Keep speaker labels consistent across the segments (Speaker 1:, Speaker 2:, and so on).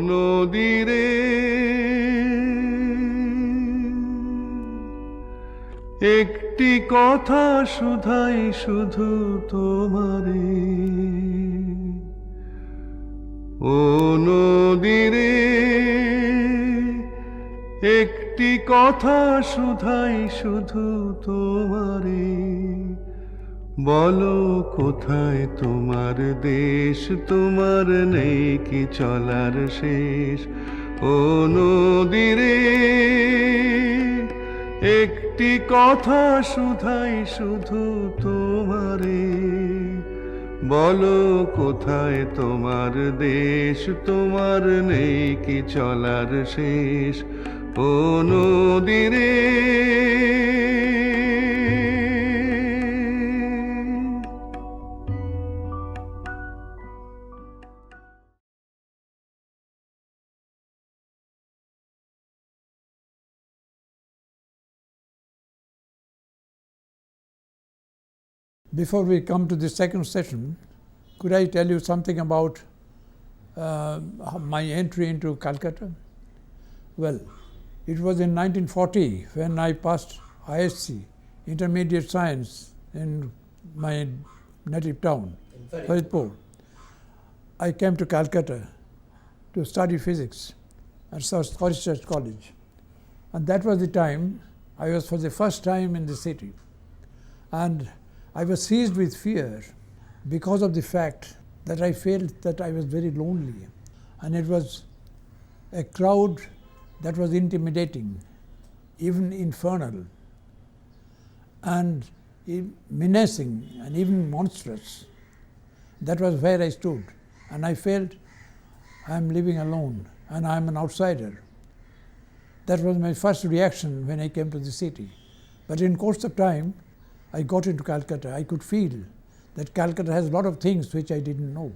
Speaker 1: নদীরে একটি কথা শুধাই শুধু তোমারে, ও নদীরে একটি কথা শুধাই শুধু তোমারে, বলো কোথায় তোমার দেশ, তোমার নেই কি চলার শেষ, ও নদীরে একটি কথা শুধাই শুধু তোমারে, বলো কোথায় তোমার দেশ, তোমার নেই কি চলার শেষ, ও নদীরে।
Speaker 2: Before we come to the second session, could I tell you something about my entry into Calcutta? Well, it was in 1940 when I passed ISC, Intermediate Science, in my native town, Faridpur. I came to Calcutta to study physics at Kharij College. And that was the time I was for the first time in the city. And I was seized with fear because of the fact that I felt that I was very lonely. And it was a crowd that was intimidating, even infernal, and menacing, and even monstrous. That was where I stood. And I felt I am living alone and I am an outsider. That was my first reaction when I came to the city. But in course of time, I got into Calcutta. I could feel that Calcutta has a lot of things which I didn't know.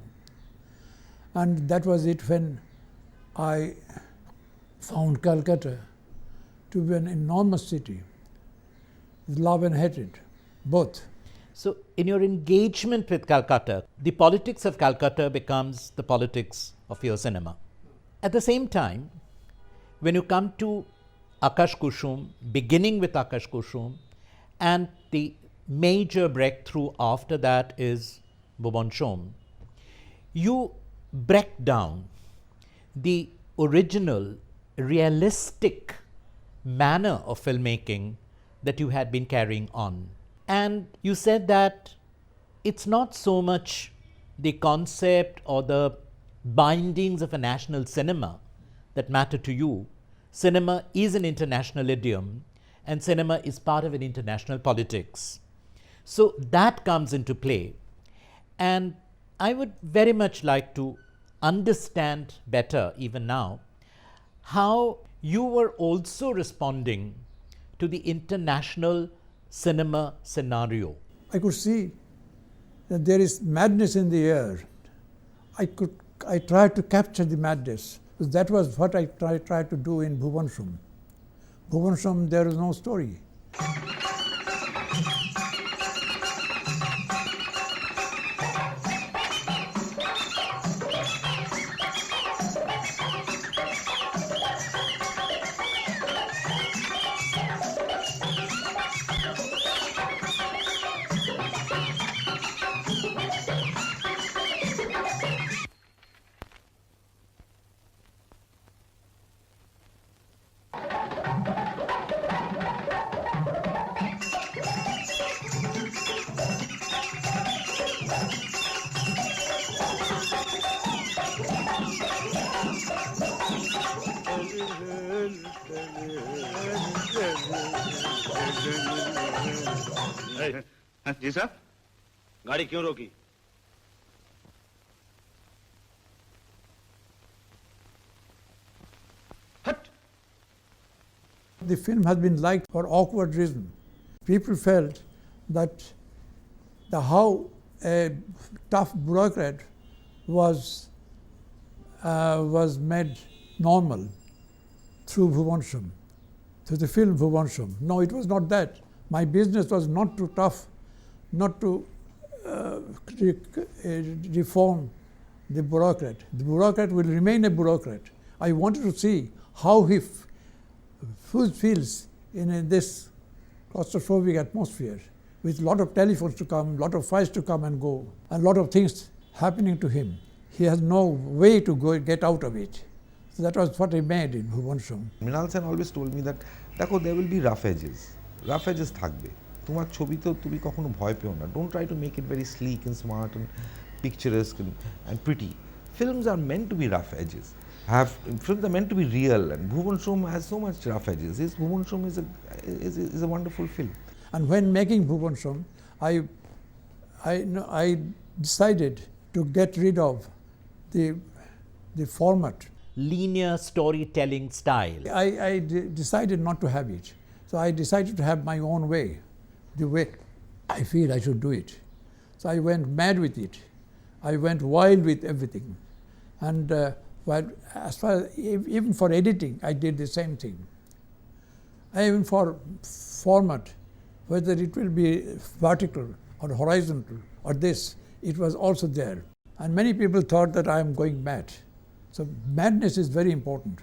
Speaker 2: And that was it when I found Calcutta to be an enormous city, love and hatred, both.
Speaker 3: So in your engagement with Calcutta, the politics of Calcutta becomes the politics of your cinema. At the same time, when you come to Akash Kushum, beginning with Akash Kushum, and the major breakthrough after that is Bhuvan Shome, you break down the original realistic manner of filmmaking that you had been carrying on. And you said that it's not so much the concept or the bindings of a national cinema that matter to you. Cinema is an international idiom, and cinema is part of an international politics. So that comes into play. And I would very much like to understand better, even now, how you were also responding to the international cinema scenario.
Speaker 2: I could see that there is madness in the air. I tried to capture the madness. That was what I tried to do in Bhuvan Shome. Bhuvan Shome, there is no story.
Speaker 4: जी साहब, गाड़ी क्यों रोकी?
Speaker 2: The film has been liked for awkward reason. People felt that how a tough bureaucrat was made normal through Bhuvan Shome, through the film Bhuvan Shome. No, it was not that. My business was not too tough, not to reform the bureaucrat. The bureaucrat will remain a bureaucrat. I wanted to see how he feels in this claustrophobic atmosphere, with a lot of telephones to come, a lot of files to come and go, and a lot of things happening to him. He has no way to get out of it. So that was what I made in Bhuvan Shome.
Speaker 5: Mrinal Sen always told me that, দেখো, there will be rough edges. Rough edges থাকবে। তোমার ছবিতেও তুমি কখনো ভয় পেও না। Don't try to make it very sleek and smart and picturesque and pretty. Films are meant to be rough edges. Films are meant to be real, and Bhuvan Shome has so much rough edges. Bhuvan Shome is a wonderful film.
Speaker 2: And when making Bhuvan Shome, I decided to get rid of the format.
Speaker 3: Linear storytelling style.
Speaker 2: I decided not to have it. So I decided to have my own way, the way I feel I should do it. So I went mad with it. I went wild with everything. And as far as, even for editing, I did the same thing. Even for format, whether it will be vertical or horizontal or this, it was also there. And many people thought that I am going mad. So madness is very important.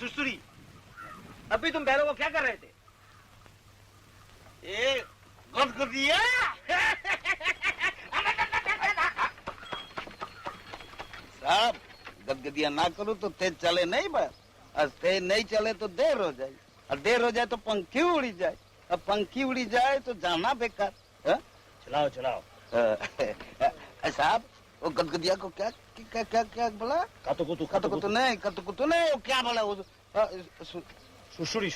Speaker 4: सुसुरी अभी तुम बैलों को क्या कर रहे थे? ए गदगदिया साहब, गदगदिया ना करो तो तेज चले नहीं बस, और तेज नहीं चले तो देर हो जाए, और देर हो जाए तो पंखी उड़ी जाए, और पंखी उड़ी जाए तो जाना बेकार। चलाओ चलाओ साहब, वो गदगदिया को क्या क्या क्या क्या बोला? कातुकुतु नहीं, वो क्या बोला? वो सुसुरी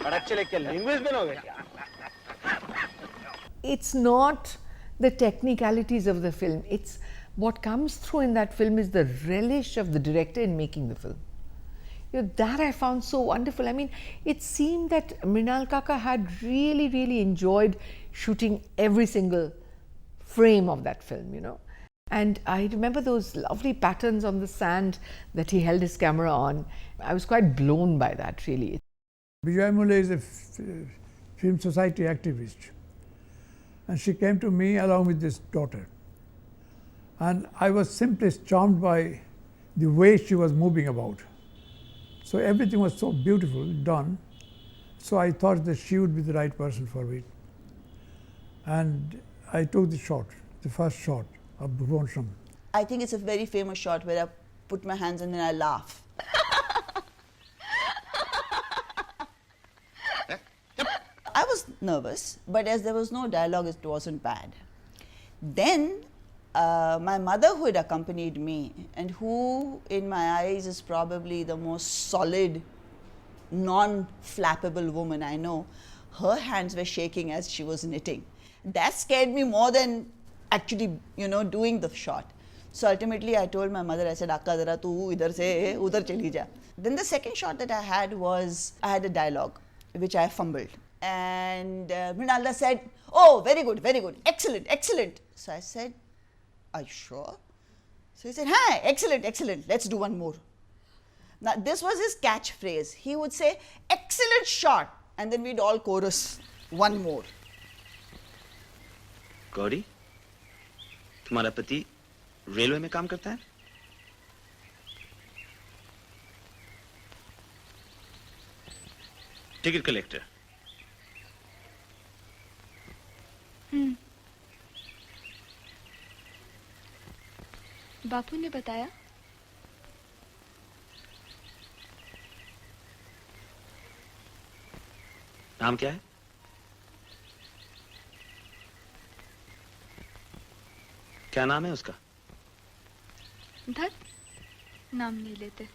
Speaker 4: और एक्चुअली क्या लिंग्विस्ट बनोगे क्या?
Speaker 6: It's not the technicalities of the film. It's what comes through in that film is the relish of the director in making the film. That I found so wonderful. I mean, it seemed that Mrinal Kaka had really, really enjoyed shooting every single frame of that film, And I remember those lovely patterns on the sand that he held his camera on. I was quite blown by that, really.
Speaker 2: Vijay Mule is a film society activist. And she came to me along with this daughter. And I was simply charmed by the way she was moving about. So everything was so beautiful done. So I thought that she would be the right person for it. And I took the shot, the first shot of Bhuvan Shome.
Speaker 7: I think it's a very famous shot where I put my hands and then I laugh. I was nervous, but as there was no dialogue, it wasn't bad. Then my mother, who had accompanied me, and who in my eyes is probably the most solid, non-flappable woman I know, her hands were shaking as she was knitting. That scared me more than actually, doing the shot. So ultimately I told my mother, I said, Akka zara tu idhar se udhar chali ja. Then the second shot that I had was, I had a dialogue, which I fumbled. And Mrinalda said, oh, very good, excellent, excellent. So I said, are you sure? So he said, hi, excellent, excellent, let's do one more. Now this was his catchphrase. He would say, excellent shot, and then we'd all chorus, one more.
Speaker 4: Gauri, तुम्हारा पति railway में काम करता है? Ticket collector.
Speaker 8: बापू ने बताया?
Speaker 9: नाम क्या है? क्या नाम है उसका?
Speaker 8: धत, नाम नहीं लेते.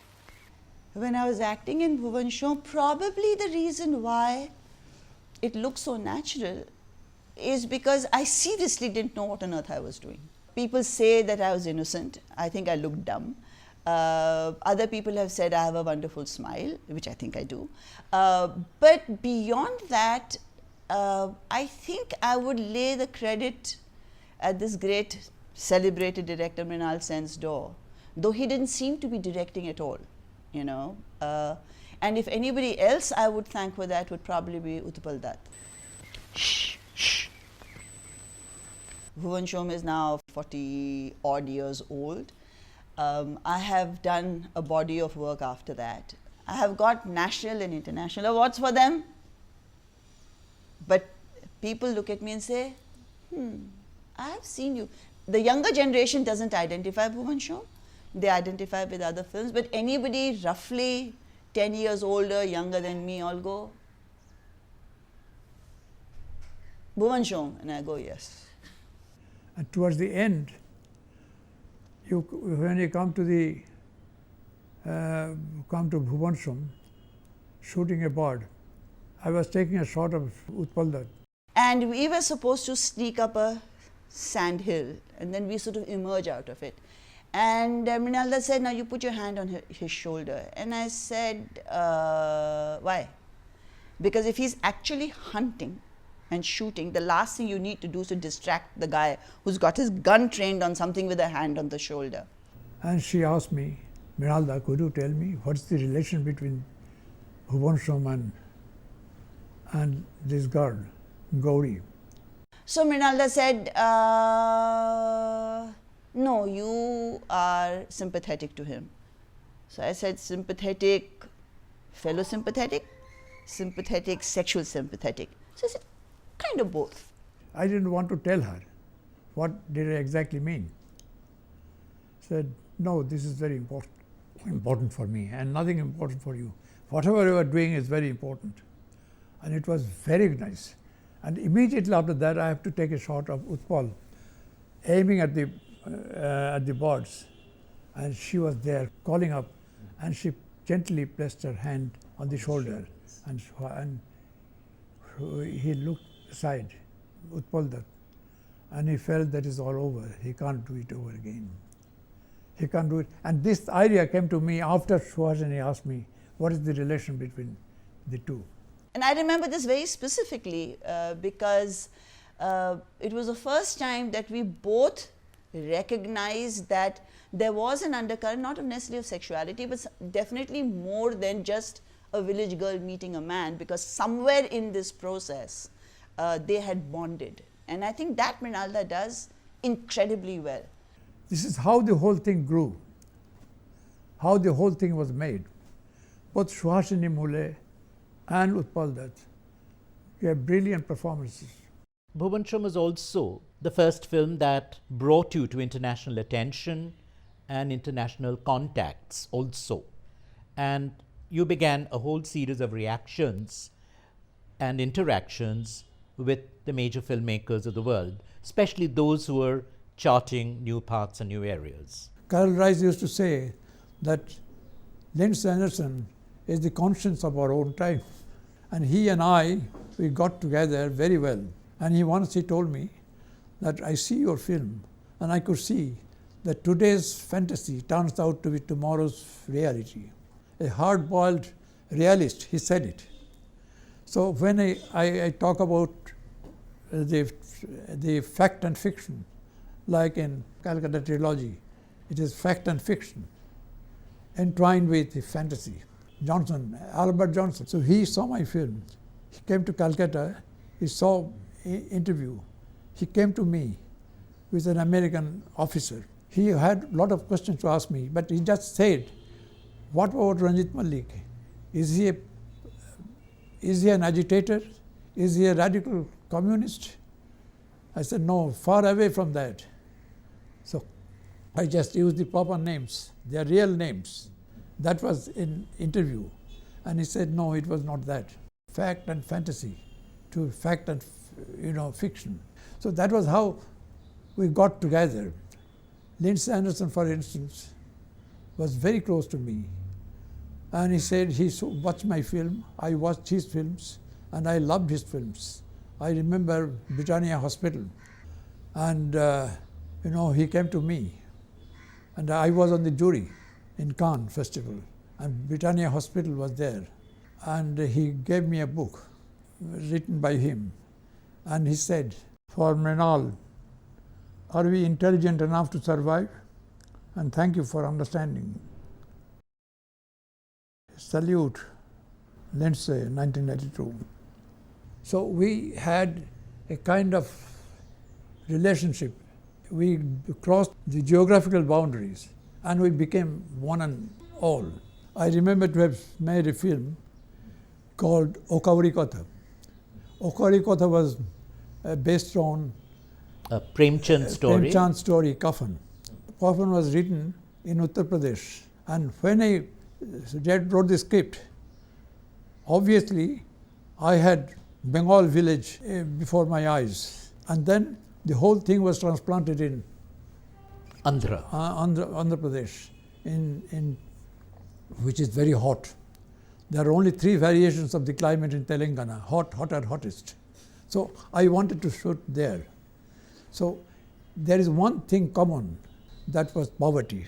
Speaker 7: When I was acting in Bhuvan Shome, probably the reason why it looked so natural is because I seriously didn't know what on earth I was doing. People say that I was innocent. I think I looked dumb. Other people have said I have a wonderful smile, which I think I do. But beyond that, I think I would lay the credit at this great celebrated director Mrinal Sen's door, though he didn't seem to be directing at all, you know. And if anybody else I would thank for that would probably be Utpal Dutt.
Speaker 9: Shh, shh.
Speaker 7: Bhuvan Shome is now 40 odd years old. I have done a body of work after that. I have got national and international awards for them. But people look at me and say, I have seen you. The younger generation doesn't identify Bhuvan Shome. They identify with other films. But anybody roughly 10 years older, younger than me, all go, Bhuvan Shome. And I go, yes.
Speaker 2: And towards the end, when you come to Bhuvan Shome, shooting a bird, I was taking a shot of Utpal Dutt.
Speaker 7: And we were supposed to sneak up a sand hill, and then we sort of emerge out of it. And Mrinal Dutt said, now you put your hand on his shoulder. And I said, why? Because if he's actually hunting and shooting, the last thing you need to do is to distract the guy who's got his gun trained on something with a hand on the shoulder.
Speaker 2: And she asked me, Mrinal Dutt, could you tell me what's the relation between Bhuvan Shome and this girl, Gauri?
Speaker 7: So Mrinal Dutt said, no, you are sympathetic to him. So I said, sympathetic, fellow sympathetic, sympathetic, sexual sympathetic. So I said, kind of both.
Speaker 2: I didn't want to tell her what did it exactly mean. Said, no, this is very important for me and nothing important for you. Whatever you are doing is very important. And it was very nice. And immediately after that, I have to take a shot of Utpal aiming at the birds. And she was there calling up, and she gently placed her hand on the shoulder. And he looked aside, Utpal Dutt, and he felt that is all over. He can't do it over again. He can't do it. And this idea came to me after Suhasini asked me, what is the relation between the two?
Speaker 7: And I remember this very specifically because it was the first time that we both recognized that there was an undercurrent, not necessarily of sexuality, but definitely more than just a village girl meeting a man, because somewhere in this process they had bonded. And I think that Mrinal Dutt does incredibly well.
Speaker 2: This is how the whole thing grew, how the whole thing was made. Both Suhasini Mule and Utpal Dutt gave brilliant performances.
Speaker 3: Bhuvan Shome was also the first film that brought you to international attention and international contacts also. And you began a whole series of reactions and interactions with the major filmmakers of the world, especially those who were charting new paths and new areas.
Speaker 2: Carl Rice used to say that Lindsay Anderson is the conscience of our own time. And he and I, we got together very well. And once he told me that I see your film and I could see that today's fantasy turns out to be tomorrow's reality. A hard-boiled realist, he said it. So when I talk about the fact and fiction, like in Calcutta trilogy, it is fact and fiction entwined with the fantasy. Albert Johnson. So he saw my film. He came to Calcutta, he saw interview. He came to me with an American officer. He had a lot of questions to ask me, but he just said, what about Ranjit Malik? Is he an agitator? Is he a radical communist? I said, no, far away from that. So I just used the proper names, their real names. That was in interview. And he said, no, it was not that. Fact and fantasy to fact and fiction. So that was how we got together. Lindsay Anderson, for instance, was very close to me. And he said he watched my film, I watched his films, and I loved his films. I remember Britannia Hospital, and he came to me, and I was on the jury in Cannes Festival, and Britannia Hospital was there, and he gave me a book written by him, and he said, for Mrinal, are we intelligent enough to survive? And thank you for understanding. Salute, Lindsay, 1992. So we had a kind of relationship. We crossed the geographical boundaries and we became one and all. I remember to have made a film called Okauri Kotha. Okauri Kotha was based on
Speaker 3: a Premchand story.
Speaker 2: Premchand story, Kafan. Kafan was written in Uttar Pradesh. And when I wrote the script, obviously I had Bengal village before my eyes. And then the whole thing was transplanted in
Speaker 3: Andhra
Speaker 2: Pradesh, which is very hot. There are only 3 variations of the climate in Telangana, hot, hotter, hottest. So I wanted to shoot there. So there is one thing common, that was poverty.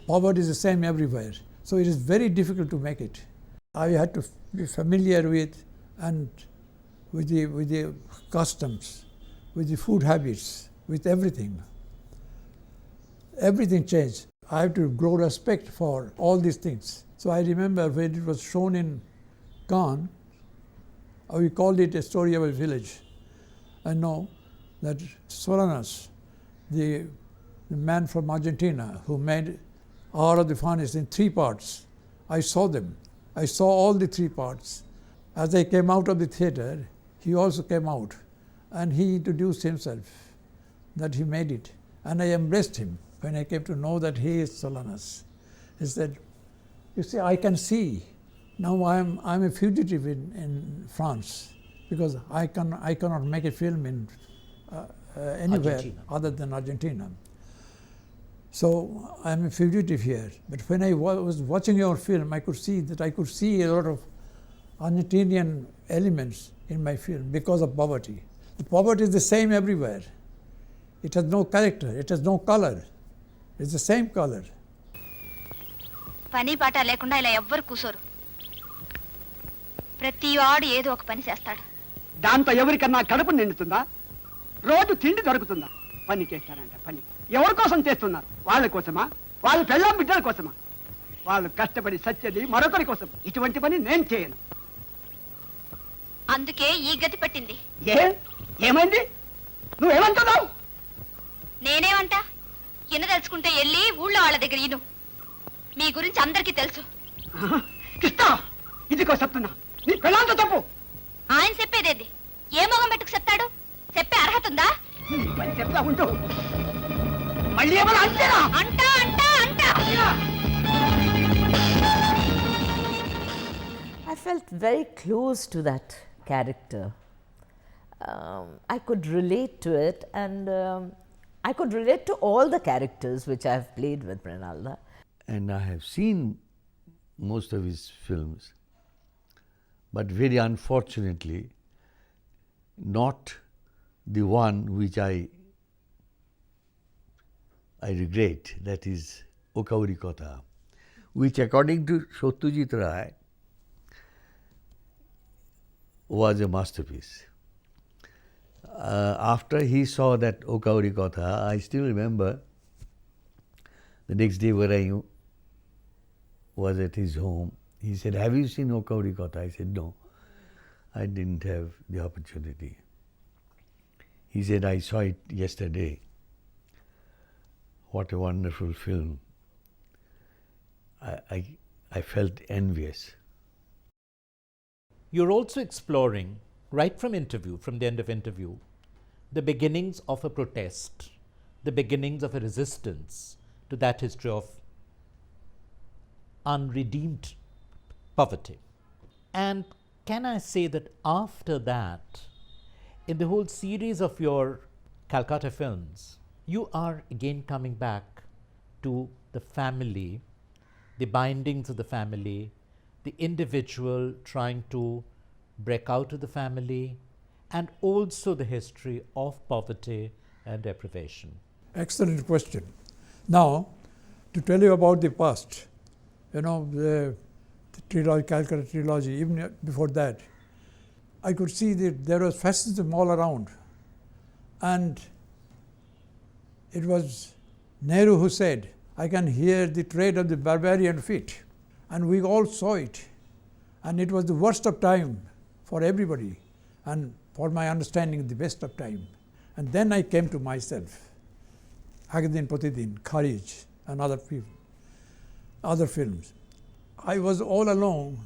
Speaker 2: Poverty is the same everywhere. So it is very difficult to make it. I had to be familiar with the customs, with the food habits, with everything. Everything changed. I have to grow respect for all these things. So I remember when it was shown in Cannes, we called it A Story of a Village. I know that Solanas, the man from Argentina who made Hour of the Furnace in 3 parts, I saw them. I saw all the 3 parts. As I came out of the theatre, he also came out and he introduced himself, that he made it. And I embraced him when I came to know that he is Solanas. He said, you see, I can see. Now I'm a fugitive in France because I cannot make a film in anywhere
Speaker 3: Argentina.
Speaker 2: Other than Argentina. So I'm a fugitive here. But when I was watching your film, I could see a lot of Argentinian elements in my film because of poverty. The poverty is the same everywhere. It has no character, it has no color. It's the same color.
Speaker 8: పని పాట లేకుండా ఇలా ఎవ్వరు కూసోరు. ప్రతి వాడు ఏదో ఒక పని చేస్తాడు.
Speaker 10: దాంతో ఎవరికన్నా కడుపు నిండుతుందా? రోజు తిండి దొరుకుతుందా? పని చేస్తారంట పని. ఎవరి కోసం చేస్తున్నారు? వాళ్ళ కోసమా? వాళ్ళ పెళ్ళాం బిడ్డల కోసమా? వాళ్ళు కష్టపడి సచ్చేది మరొకరి కోసం. ఇటువంటి పని నేను చేయను.
Speaker 8: అందుకే ఈ గతి పట్టింది.
Speaker 10: ఏమైంది? నువ్వేమంటున్నావు?
Speaker 8: నేనేమంటా? ఎన్నదలుచుకుంటే వెళ్ళి ఊళ్ళో వాళ్ళ దగ్గర ఇను. మీ గురించి అందరికీ తెలుసు.
Speaker 10: కృష్ణ, ఇదిగో చెప్తున్నా, నీ పెళ్ళాంతో తప్పు.
Speaker 8: ఆయన చెప్పేదేది? ఏ మొగం పెట్టుకు చెప్తాడు? చెప్పే అర్హత ఉందా?
Speaker 10: పని చెప్తా ఉంటూ మళ్ళీ ఏమైనా అంతేనా?
Speaker 8: అంటా అంటా అంటా.
Speaker 11: I felt very close to that character. I could relate to it, and I could relate to all the characters which I have played with Mrinalda.
Speaker 12: And I have seen most of his films, but very unfortunately not the one which I regret, that is Okauri Kotha, which according to Satyajit Ray was a masterpiece. After he saw that Okauri Kotha, I still remember the next day when I was at his home, he said, have you seen Okauri Kotha? I said, no, I didn't have the opportunity. He said, I saw it yesterday. What a wonderful film. I felt envious.
Speaker 3: You're also exploring, right from the end of interview, the beginnings of a protest, the beginnings of a resistance, to that history of unredeemed poverty. And can I say that after that, in the whole series of your Calcutta films, you are again coming back to the family, the bindings of the family, the individual trying to break out of the family, and also the history of poverty and deprivation.
Speaker 2: Excellent question. Now, to tell you about the past, you know, the trilogy, Calcutta trilogy, even before that, I could see that there was fascism all around. And it was Nehru who said, "I can hear the tread of the barbarian feet." And we all saw it. And it was the worst of time for everybody. And for my understanding, the best of time. And then I came to myself. Din Pratidin, Kharij, and other films. I was all along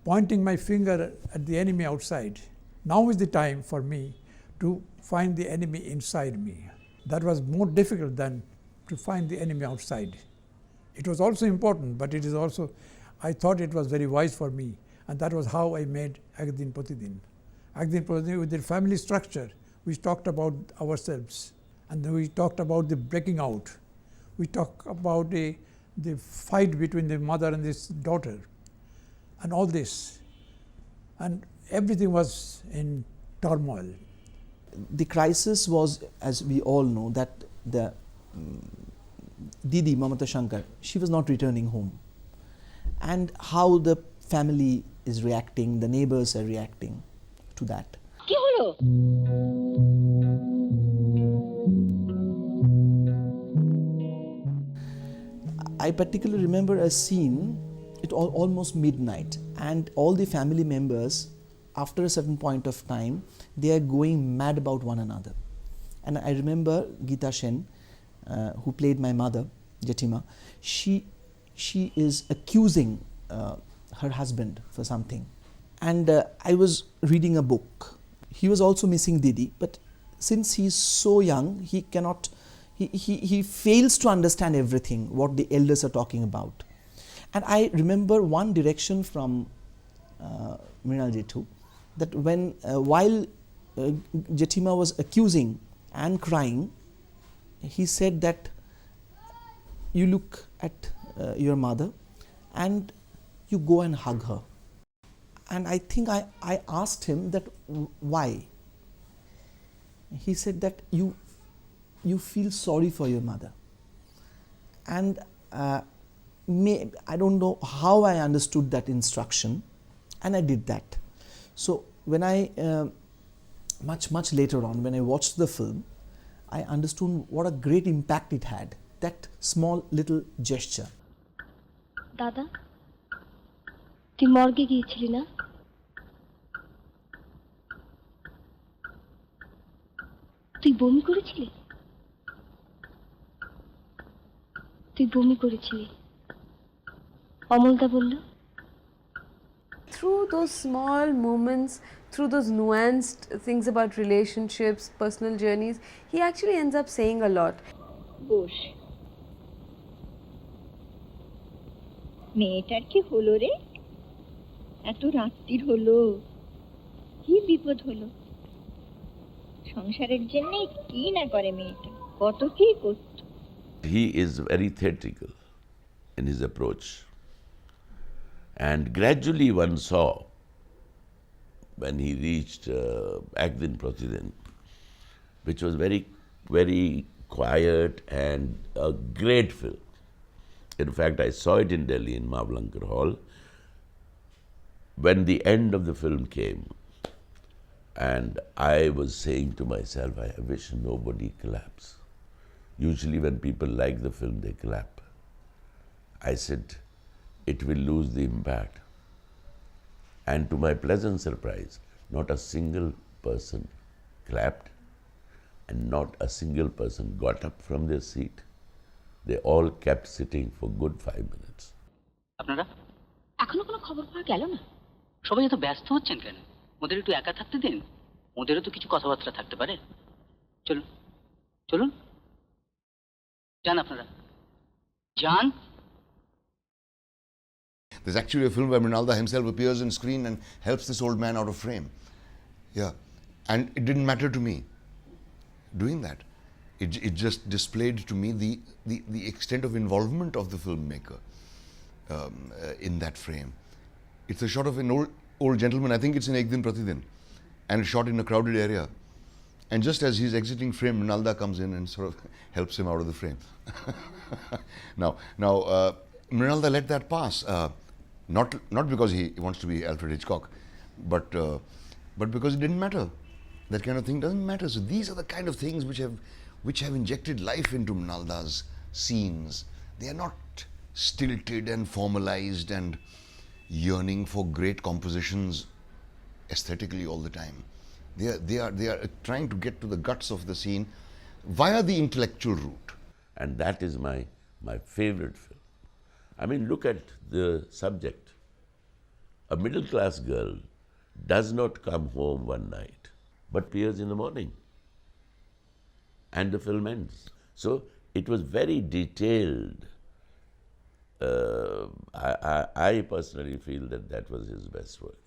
Speaker 2: pointing my finger at the enemy outside. Now is the time for me to find the enemy inside me. That was more difficult than to find the enemy outside. It was also important, but it is also, I thought it was very wise for me, and that was how I made Din Pratidin. Din Pratidin, with the family structure, we talked about ourselves, and then we talked about the breaking out. We talked about the fight between the mother and this daughter, and all this. And everything was in turmoil.
Speaker 13: The crisis was, as we all know, that the Didi, Mamata Shankar, she was not returning home. And how the family is reacting, the neighbors are reacting to that.
Speaker 8: কি হলো?
Speaker 13: I particularly remember a scene, it almost midnight, and all the family members, after a certain point of time, they are going mad about one another. And I remember Geeta Sen, who played my mother, Jetima, she is accusing her husband for something. And I was reading a book. He was also missing Didi, but since he is so young, he cannot, he fails to understand everything, what the elders are talking about. And I remember one direction from Mrina Jethu, that when, while Jetima was accusing and crying, he said that you look at your mother and you go and hug her. And I think I asked him that why. He said that you feel sorry for your mother. And I don't know how I understood that instruction, and I did that. So when I, much later on, when I watched the film, I understood what a great impact it had, that small little gesture.
Speaker 8: দাদা, তুই মর্গে গিয়েছিলি না? তুই বমি করেছিলি? তুই বমি করেছিলি? অমলদা বলল।
Speaker 14: Through those small moments, through those nuanced things about relationships, personal journeys, he actually ends up saying a lot.
Speaker 8: বস। মেয়েটার কি হলো রে? এত রাত্রির হলো, কি বিপদ হলো? সংসারের জন্য কি না করে মেয়েটা, কত কি করত।
Speaker 15: He is very theatrical in his approach, and gradually one saw when he reached Din Pratidin, which was very, very quiet and a great film. In fact, I saw it in Delhi in Mavlankar Hall. When the end of the film came, and I was saying to myself, I wish nobody claps. Usually when people like the film, they clap. I said, it will lose the impact. And to my pleasant surprise, not a single person clapped, and not a single person got up from their seat. They all kept sitting for good 5 minutes.
Speaker 16: আপনারা এখনো কোনো খবর পাওয়া গেল না? সবাই এত ব্যস্ত হচ্ছেন কেন? ওদের একটু একা থাকতে দিন, ওদেরও তো কিছু কথাবার্তা থাকতে পারে। চলুন চলুন, যান আপনারা। John?
Speaker 17: There's actually a film where Mrinalda himself appears on screen and helps this old man out of frame. Yeah. And it didn't matter to me doing that. It just displayed to me the extent of involvement of the filmmaker in that frame. It's a shot of an old gentleman, I think it's in Din Pratidin, and shot in a crowded area. And just as he's exiting frame, Mrinalda comes in and sort of helps him out of the frame. Now, Mrinalda let that pass. Not because he wants to be Alfred Hitchcock, but because it didn't matter. That kind of thing doesn't matter. So these are the kind of things which have injected life into Mrinalda's scenes. They are not stilted and formalized and yearning for great compositions aesthetically all the time. They are trying to get to the guts of the scene via the intellectual route.
Speaker 15: And that is my favorite film. I mean, look at the subject. A middle-class girl does not come home one night, but appears in the morning. And the film ends. So it was very detailed. I personally feel that was his best work.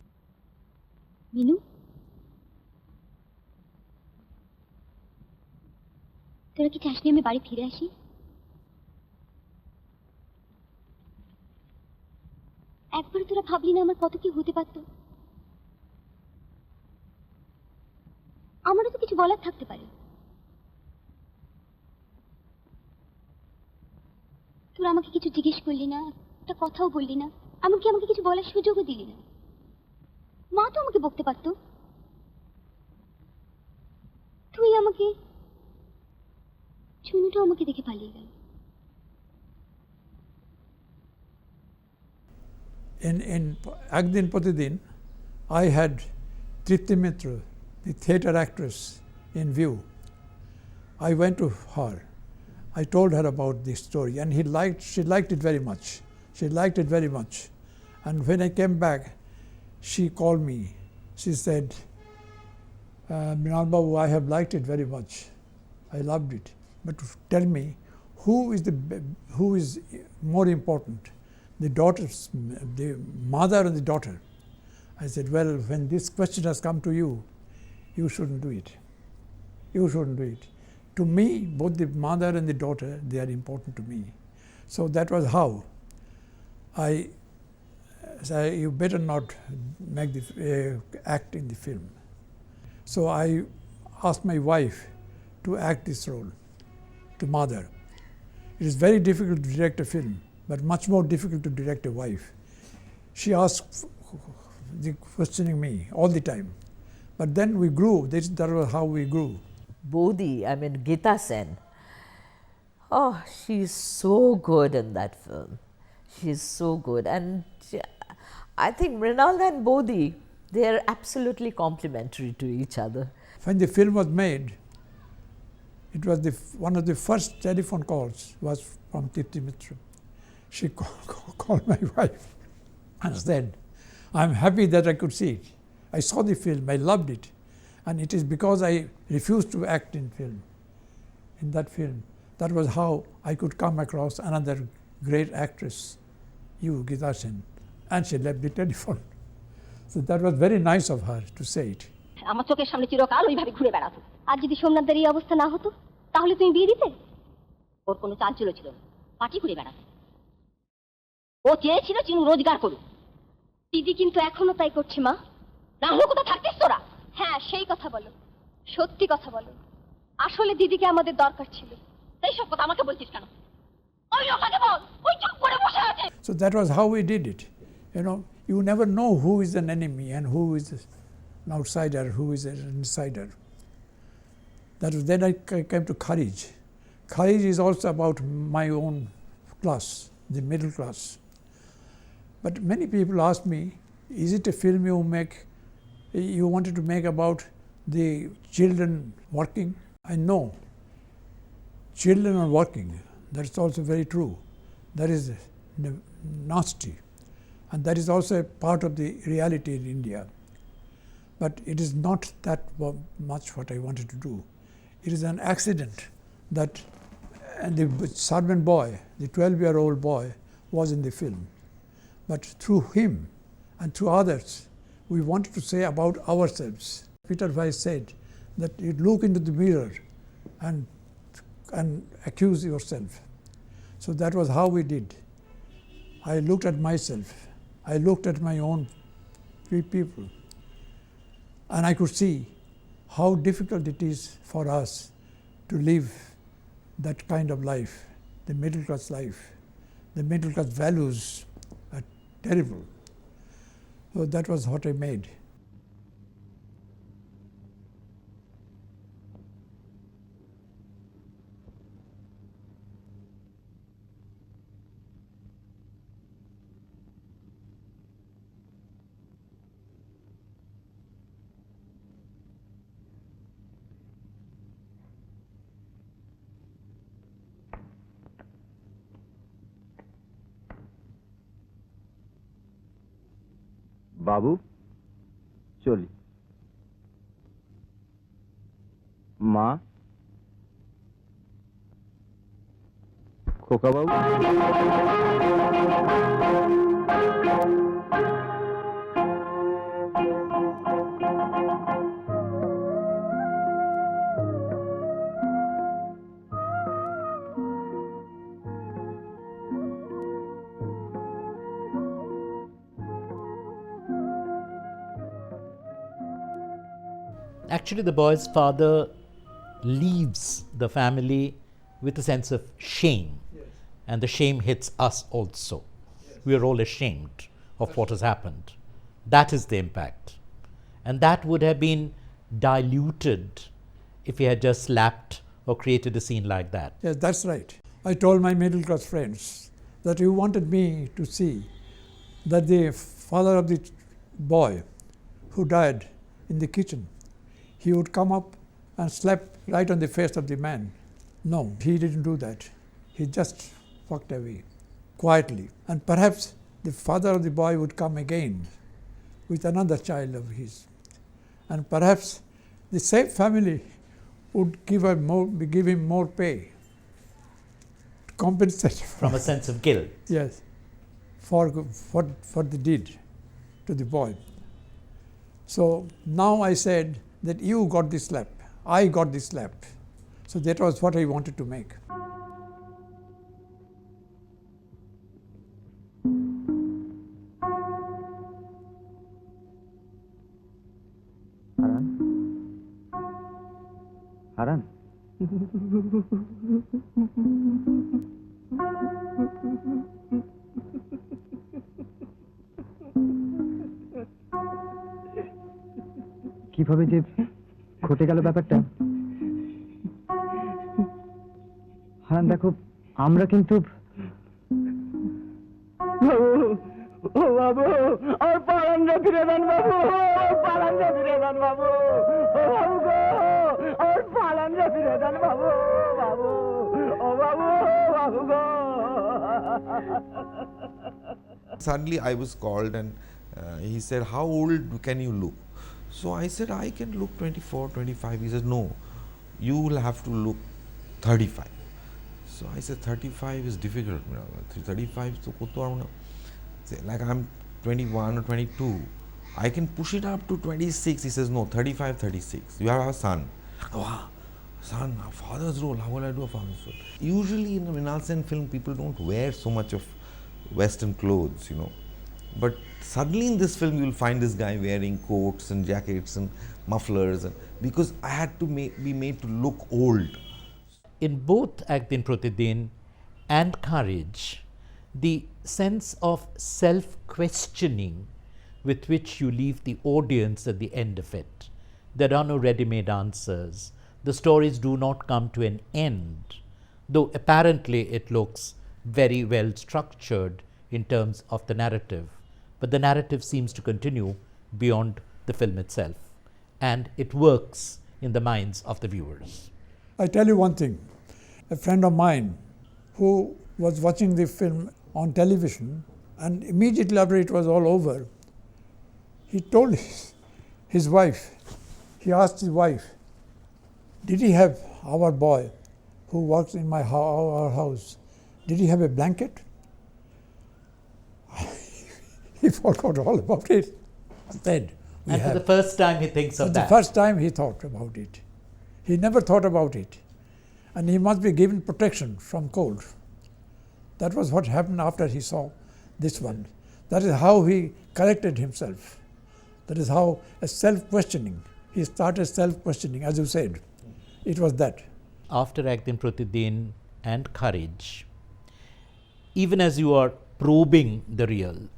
Speaker 8: Minu তোরা কি চাসনি আমি বাড়ি ফিরে আসি? একবার তোরা ভাবলি না আমার কত কি হতে পারত? আমারও তো কিছু বলার থাকতে পারে। তোরা আমাকে কিছু জিজ্ঞেস করলি না, একটা কথাও বললি না, এমনকি আমাকে কিছু বলার সুযোগও দিলি না। মা তো আমাকে বকতে পারত, তুই আমাকে চুনুটাও আমাকে দেখে পালিয়ে গেল।
Speaker 2: In Din Pratidin, I had Tripti Mitra, the theatre actress, in view. I went to her. I told her about this story, and she liked it very much. She liked it very much. And when I came back, she called me. She said, Mrinal Babu, I have liked it very much. I loved it. But tell me, who is more important? The mother and the daughter. I said, well, when this question has come to you, you shouldn't do it. You shouldn't do it. To me, both the mother and the daughter, they are important to me. So that was how I said, you better not make the act in the film. So I asked my wife to act this role, to mother. It is very difficult to direct a film, but much more difficult to direct a wife. She asked, questioning me all the time. But then we grew. That was how we grew.
Speaker 11: Bodhi, I mean Geeta Sen. Oh, she's so good in that film. She's so good. And I think Mrinalda and Bodhi, they are absolutely complementary to each other.
Speaker 2: When the film was made, it was one of the first telephone calls was from Tripti Mitra. She called my wife and said, I'm happy that I could see it. I saw the film, I loved it. And it is because I refused to act in film, in that film. That was how I could come across another great actress, you, Geeta Sen. And she left the telephone. So that was very nice of her to say it.
Speaker 8: আমার চোখের সামনে চিরকাল ওইভাবে ঘুরে বেড়াতো। আর যদি সোমনাথদের এই অবস্থা না হতো, তাহলে তুমি বিয়ে দিতে? ওর কোনো চাঞ্চল্য ছিল না, পাটি ঘুরে বেড়াতো। ও চেয়েছিল চিনু রোজগার করুক। দিদি কিন্তু এখনো তাই করছে মা। না হলে কোথায় থাকতিস তোরা? হ্যাঁ, সেই কথা বলো, সত্যি কথা বলো। আসলে দিদিকে আমাদের দরকার ছিল। তাই সব কথা আমাকে বলছিস কেন? ওই লোকটাকে বল, ওই চুপ করে বসে আছে।
Speaker 2: So that was how we did it. You know, you never know who is an enemy and who is an outsider, who is an insider. That was then I came to Kharij. Kharij is also about my own class, the middle class. But many people ask me, is it a film you wanted to make about the children working? I know children are working. That's also very true. That is nasty. And that is also a part of the reality in India. But it is not that much what I wanted to do. It is an accident that And the servant boy, the 12-year-old boy, was in the film. But through him and through others, we wanted to say about ourselves. Peter Weiss said that you look into the mirror and accuse yourself. So that was how we did. I looked at myself. I looked at my own people. And I could see how difficult it is for us to live that kind of life, the middle class life. The middle class values are terrible. So that was what I made.
Speaker 18: বাবু চলি মা খোকা বাবু
Speaker 3: Actually, the boy's father leaves the family with a sense of shame, and the shame hits us also. We are all ashamed of what has happened. That is the impact. And that would have been diluted if he had just slapped or created a scene like that.
Speaker 2: Yes, that's right. I told my middle class friends that you wanted me to see that the father of the boy who died in the kitchen, he would come up and slap right on the face of the man. No, he didn't do that. He just walked away quietly. And perhaps the father of the boy would come again with another child of his. And perhaps the same family would give him more pay to compensate.
Speaker 3: From a sense of guilt.
Speaker 2: Yes, for the deed to the boy. So now I said that you got the slap, I got the slap. So that was what I wanted to make.
Speaker 18: হারান কিভাবে যে ঘটে গেল ব্যাপারটা হারান দেখো আমরা কিন্তু
Speaker 10: ও বাবু আর পালান রে ফিরে দেন বাবু পালান রে ফিরে দেন বাবু ও বাবু গো আর পালান রে ফিরে দেন বাবু বাবু ও বাবু বাবু গো
Speaker 5: Suddenly I was called and he said, how old can you look? So I said, I can look 24, 25. He said, no, you will have to look 35. So I said, 35 is difficult. 35, so like I'm 21 or 22. I can push it up to 26. He says, no, 35, 36. You have a son. Wow, son, a father's role. How will I do a father's role? Usually in a Mrinal Sen film, people don't wear so much of Western clothes, you know. But suddenly in this film, you will find this guy wearing coats and jackets and mufflers, and because I had to be made to look old.
Speaker 3: In both Din Pratidin and Kharij, the sense of self-questioning with which you leave the audience at the end of it. There are no ready-made answers. The stories do not come to an end, though apparently it looks very well structured in terms of the narrative. But the narrative seems to continue beyond the film itself, and it works in the minds of the viewers.
Speaker 2: I tell you one thing. A friend of mine who was watching the film on television, and immediately after it was all over, he told his wife, he asked his wife, did he have our boy who works in our house, did he have a blanket? He forgot all about it. Said,
Speaker 3: and for the first time he thinks of that.
Speaker 2: The first time he thought about it. He never thought about it. And he must be given protection from cold. That was what happened after he saw this one. That is how he corrected himself. That is how a self-questioning. He started self-questioning, as you said. It was that.
Speaker 3: After Din Pratidin and Kharij, even as you are probing the real,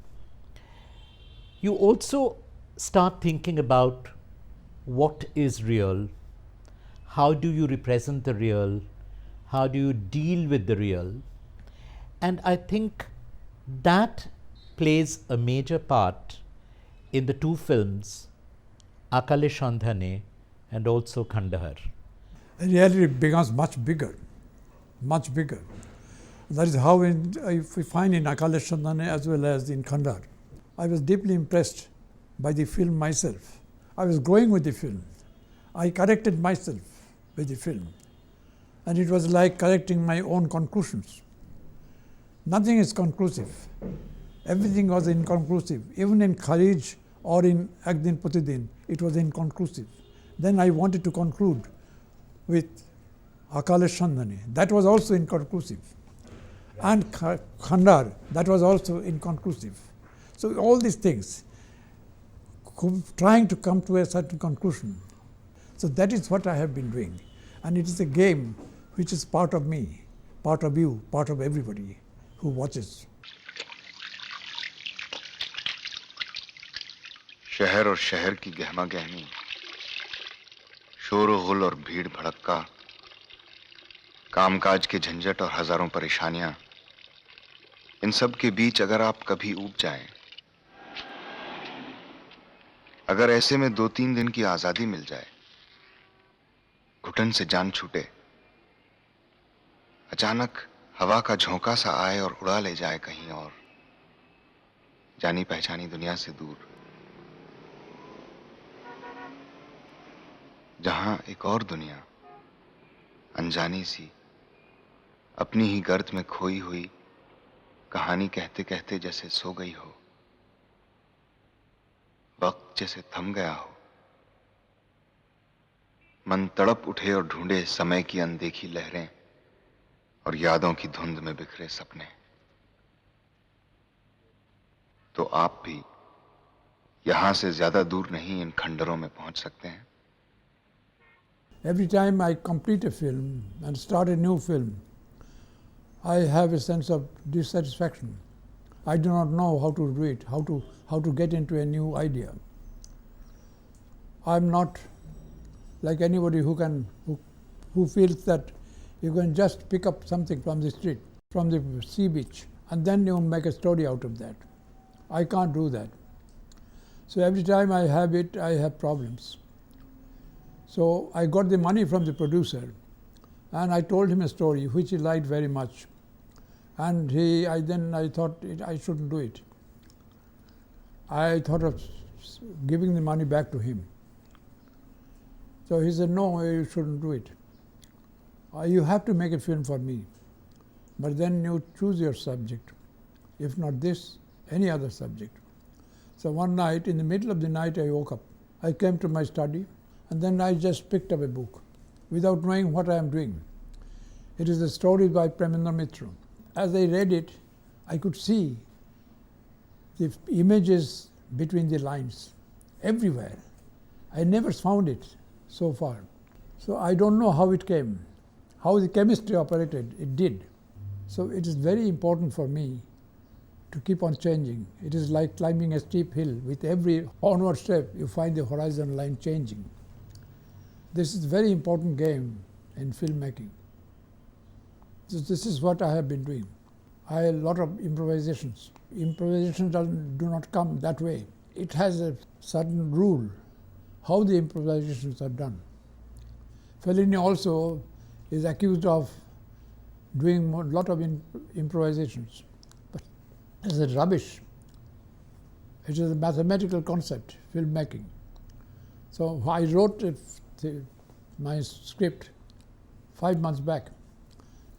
Speaker 3: you also start thinking about what is real, how do you represent the real, how do you deal with the real, and I think that plays a major part in the two films, Akale Shandhane and also Khandhar.
Speaker 2: Reality becomes much bigger, much bigger. That is how if we find in Akale Shandhane as well as in Khandhar. I was deeply impressed by the film myself. I was growing with the film. I corrected myself with the film. And it was like correcting my own conclusions. Nothing is conclusive. Everything was inconclusive. Even in Kharij or in Din Pratidin, it was inconclusive. Then I wanted to conclude with Akale Shandhane. That was also inconclusive. And Khandhar, that was also inconclusive. So all these things, trying to come to a certain conclusion. So that is what I have been doing. And it is a game which is part of me, part of you, part of everybody who watches.
Speaker 1: शहर और शहर की गहमा गहमी, शोर गुल और भीड़ भड़क्का, कामकाज के झंझट और हजारों परेशानियां, इन सब के बीच अगर आप कभी ऊब जाएं, अगर ऐसे में 2-3 दिन की आजादी मिल जाए, घुटन से जान छूटे, अचानक हवा का झोंका सा आए और उड़ा ले जाए कहीं और, जानी पहचानी दुनिया से दूर, जहां एक और दुनिया अनजानी सी अपनी ही गर्त में खोई हुई कहानी कहते कहते जैसे सो गई हो, वक्त जैसे थम गया हो, मन तड़प उठे और ढूंढे समय की अनदेखी लहरें और यादों की धुंध में बिखरे सपने, तो आप भी यहां से ज्यादा दूर नहीं इन खंडरों में पहुंच सकते हैं.
Speaker 2: Every time I complete a film and start a new film, I have a sense of dissatisfaction. I do not know how to do it, how to get into a new idea. I am not like anybody who feels that you can just pick up something from the street, from the sea beach, and then you make a story out of that. I can't do that. So every time I have it, I have problems. So I got the money from the producer, and I told him a story which he liked very much. And I thought I shouldn't do it. I thought of giving the money back to him. So he said, no, you shouldn't do it. You have to make a film for me. But then you choose your subject. If not this, any other subject. So one night, in the middle of the night, I woke up. I came to my study, and then I just picked up a book without knowing what I am doing. It is a story by Premendra Mitra. As I read it, I could see the images between the lines everywhere. I never found it so far. So I don't know how it came, how the chemistry operated. It did. So it is very important for me to keep on changing. It is like climbing a steep hill. With every onward step, you find the horizon line changing. This is a very important game in filmmaking. So this is what I have been doing. I have a lot of improvisations. Improvisations do not come that way. It has a certain rule how the improvisations are done. Fellini also is accused of doing a lot of improvisations. But it's a rubbish. It is a mathematical concept, filmmaking. So I wrote my script 5 months back.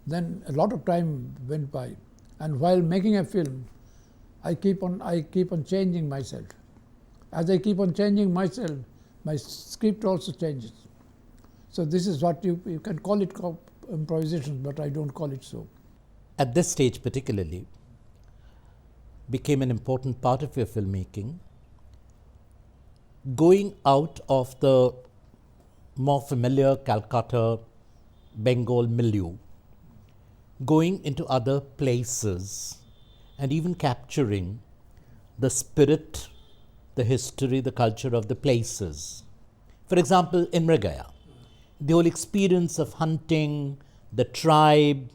Speaker 2: Then a lot of time went by, and while making a film, I keep on changing myself. As I keep on changing myself, my script also changes. So this is what you can call it improvisation, but I don't call it so.
Speaker 3: At this stage particularly, became an important part of your filmmaking, going out of the more familiar Calcutta, Bengal milieu, going into other places and even capturing the spirit, the history, the culture of the places. For example, in Mrigayaa, the whole experience of hunting, the tribe,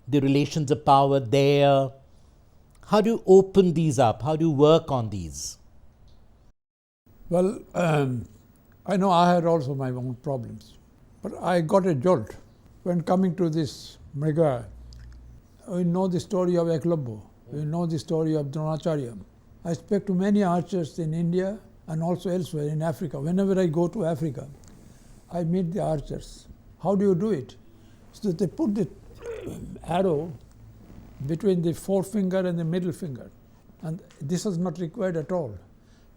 Speaker 3: the relations of power there. How do you open these up? How do you work on these?
Speaker 2: Well, I know I had also my own problems, but I got a jolt when coming to this Mrigayaa. We know the story of Eklavya, we know the story of Dronacharya. I speak to many archers in India and also elsewhere in Africa. Whenever I go to Africa, I meet the archers. How do you do it? So they put the arrow between the forefinger and the middle finger. And this is not required at all,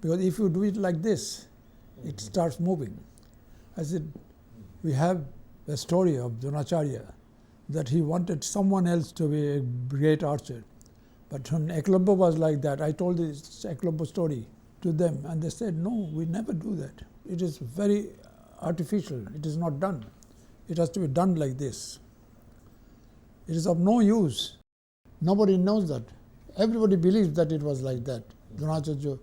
Speaker 2: because if you do it like this, it starts moving. I said, we have a story of Dronacharya that he wanted someone else to be a great archer. But when Eklavya was like that, I told this Eklavya story to them, and they said, no, we never do that. It is very artificial. It is not done. It has to be done like this. It is of no use. Nobody knows that. Everybody believes that it was like that. Dronacharya,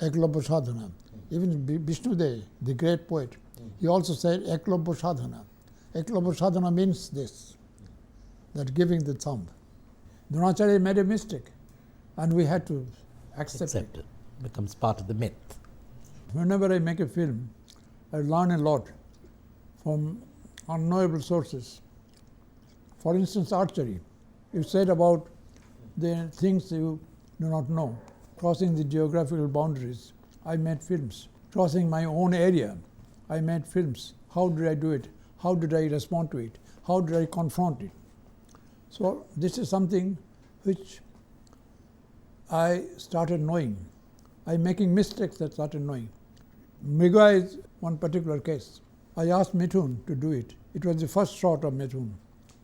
Speaker 2: Eklavya Sadhana. Even Vishnudev, the great poet, he also said Eklavya Sadhana. Eklavya Sadhana means this, that giving the thumb. Dronacharya made a mistake, and we had to accept it.
Speaker 3: It becomes part of the myth.
Speaker 2: Whenever I make a film, I learn a lot from unknowable sources. For instance, archery. You said about the things you do not know, crossing the geographical boundaries. I made films. Crossing my own area, I made films. How did I do it? How did I respond to it? How did I confront it? So this is something which I started knowing. I'm making mistakes that started knowing. Mrigayaa is one particular case. I asked Mithun to do it. It was the first shot of Mithun.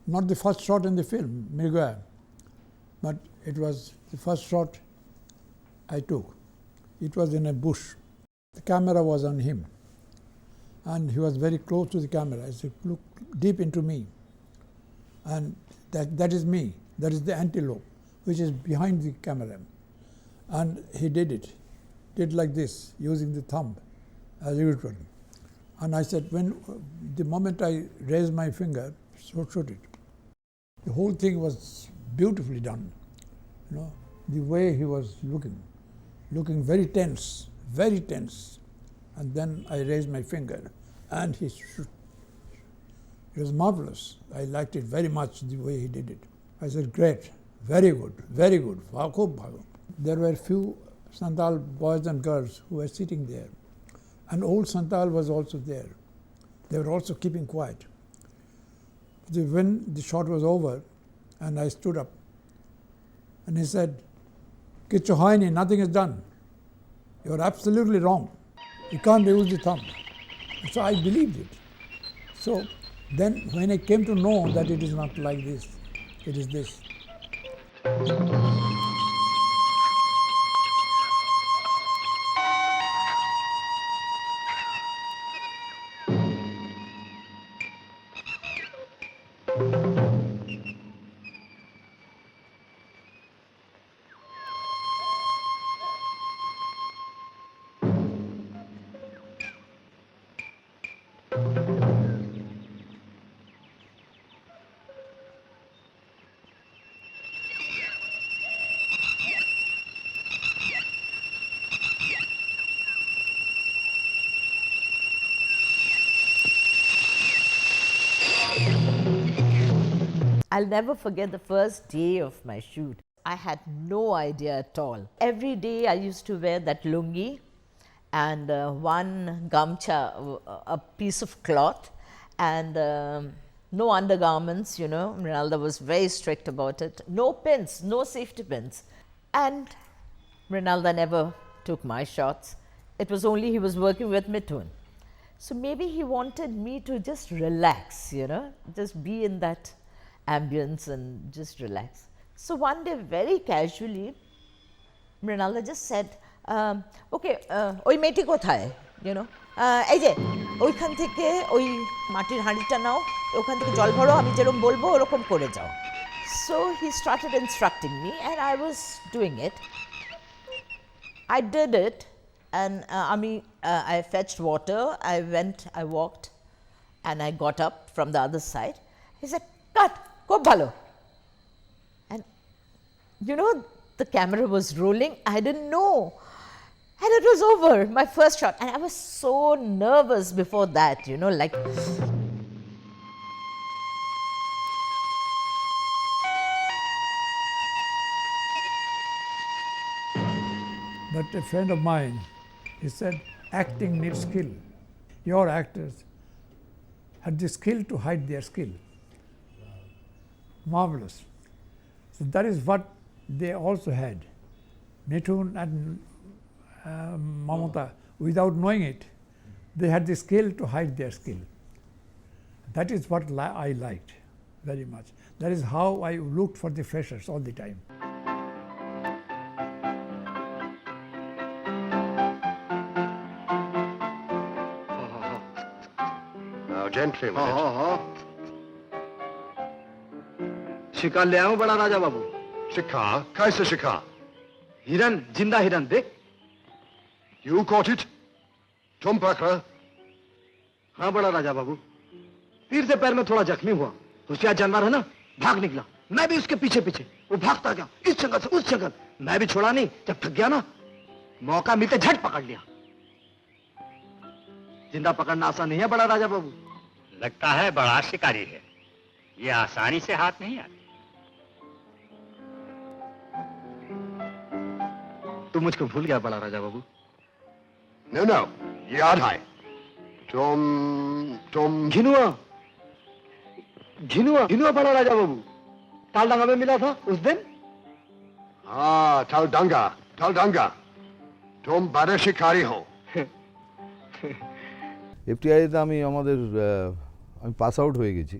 Speaker 2: Not the first shot in the film, Mrigayaa, but it was the first shot I took. It was in a bush. The camera was on him, and he was very close to the camera. I said, look deep into me. And that is me. That is the antelope, which is behind the camera. And he did like this, using the thumb as usual. And I said, the moment I raised my finger, so shoot it. The whole thing was beautifully done. You know, the way he was looking very tense. And then I raised my finger, and he shoot. It was marvelous. I liked it very much, the way he did it. I said, great, very good. There were few Santal boys and girls who were sitting there. And old Santal was also there. They were also keeping quiet. When the shot was over, and I stood up, and he said, Kichohaini, nothing is done. You are absolutely wrong. You can't use the thumb. So I believed it. So then when I came to know that it is not like this, it is this.
Speaker 11: I'll never forget the first day of my shoot. I had no idea at all. Every day I used to wear that lungi and one gamcha, a piece of cloth, and no undergarments, you know. Mrinalda was very strict about it. No pins, no safety pins. And Mrinalda never took my shots. It was only he was working with Mithun. So maybe he wanted me to just relax, you know, just be in that ambience and just relax. So one day, very casually, Mrinalda just said, okay, oi meti kothay, you know, এই যে ওইখান থেকে ওই মাটির হাঁড়িটা নাও, ওখান থেকে জল ভরো, আমি যেরকম বলবো ওরকম করে যাও. So he started instructing me and I was doing it. I did it and I fetched water, I went, I walked and I got up from the other side. He said, cut, খুব ভালো. And you know, the camera was rolling, I didn't know. And it was over, my first shot. And I was so nervous before that, you know, like.
Speaker 2: But a friend of mine, he said, acting needs skill. Your actors had the skill to hide their skill. Marvelous. So that is what they also had. Mithun and Mamata, without knowing it, they had the skill to hide their skill. That is what I liked very much. That is how I looked for the freshers all the time.
Speaker 19: Now, gently with it.
Speaker 20: शिकार ले आऊं बड़ा राजा बाबू.
Speaker 19: शिकार? कैसे शिकार?
Speaker 20: हिरन, जिंदा हिरन देख.
Speaker 19: You caught it? तुम पकड़ा?
Speaker 20: हाँ बड़ा राजा बाबू. तीर से पैर में थोड़ा जख्मी हुआ. होशियार जानवर है ना, भाग निकला. मैं भी उसके पीछे पीछे. वो भागता गया इस जंगल से उस जंगल. मैं भी छोड़ा नहीं. जब थक गया ना, मौका मिलते झट पकड़ लिया. जिंदा पकड़ना आसान नहीं है बड़ा राजा बाबू.
Speaker 21: लगता है बड़ा शिकारी है. ये आसानी से हाथ नहीं आते.
Speaker 20: तू मुझको भूल गया बड़ा राजा बाबू.
Speaker 19: No, no. याद है. तुम
Speaker 20: घिनुआ बड़ा राजा बाबू. तालडंगा में मिला था उस दिन.
Speaker 19: हाँ, तालडंगा. तुम बड़े शिकारी हो.
Speaker 5: এফটিআইতে আমি পাস আউট হয়ে গেছি,